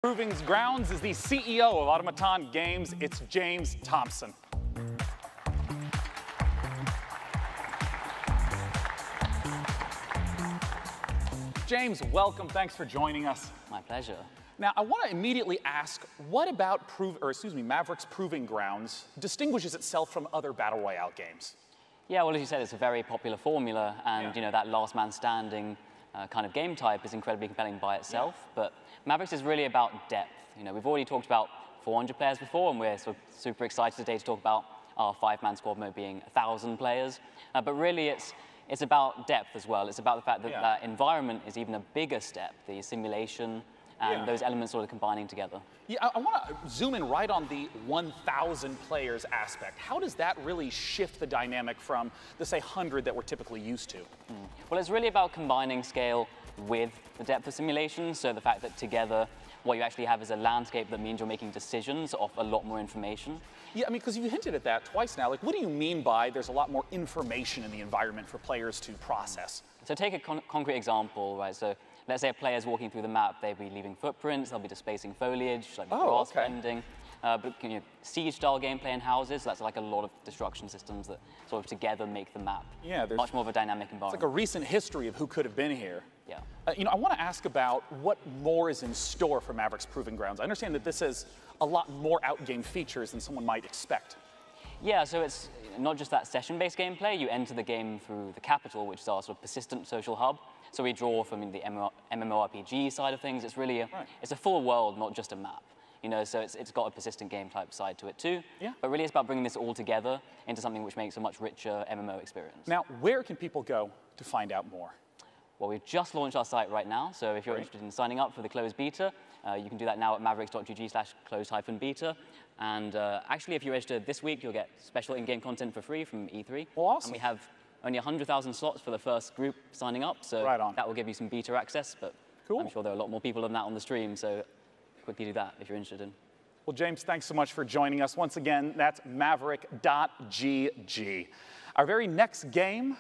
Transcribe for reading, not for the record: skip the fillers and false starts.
Proving Grounds is the CEO of Automaton Games. It's James Thompson. James, welcome. Thanks for joining us. My pleasure. Now, I want to immediately ask, what about Mavericks Proving Grounds distinguishes itself from other Battle Royale games? Yeah, well, as you said, it's a very popular formula, and you know that last man standing kind of game type is incredibly compelling by itself. But Mavericks is really about depth. You know, we've already talked about 400 players before, and we're sort of super excited today to talk about our 5-man squad mode being 1,000 players. But really, it's about depth as well. It's about the fact that that environment is even a bigger step, the simulation, and those elements sort of combining together. Yeah, I want to zoom in right on the 1,000 players aspect. How does that really shift the dynamic from the, say, 100 that we're typically used to? Well, it's really about combining scale with the depth of simulation. So the fact that together, what you actually have is a landscape that means you're making decisions off a lot more information. Yeah, I mean, because you hinted at that twice now. Like, what do you mean by there's a lot more information in the environment for players to process? So take a concrete example, right? So let's say a player's walking through the map, they'll be leaving footprints, they'll be displacing foliage, like grass bending. But siege-style gameplay in houses, that's like a lot of destruction systems that sort of together make the map much more of a dynamic environment. It's like a recent history of who could have been here. Yeah. You know, I want to ask about what more is in store for Mavericks Proving Grounds. I understand that this has a lot more out-game features than someone might expect. Yeah, so it's not just that session-based gameplay. You enter the game through the Capital, which is our sort of persistent social hub. So we draw from the MMORPG side of things. It's really it's a full world, not just a map. You know, so it's got a persistent game type side to it too. Yeah. But really it's about bringing this all together into something which makes a much richer MMO experience. Now, where can people go to find out more? Well, we've just launched our site right now, so if you're interested in signing up for the closed beta, you can do that now at mavericks.gg/closed-beta. And actually, if you're registered this week, you'll get special in-game content for free from E3. Well, awesome. And we have only 100,000 slots for the first group signing up, so that will give you some beta access, but I'm sure there are a lot more people than that on the stream, so quickly do that if you're interested in. Well, James, thanks so much for joining us. Once again, that's maverick.gg. Our very next game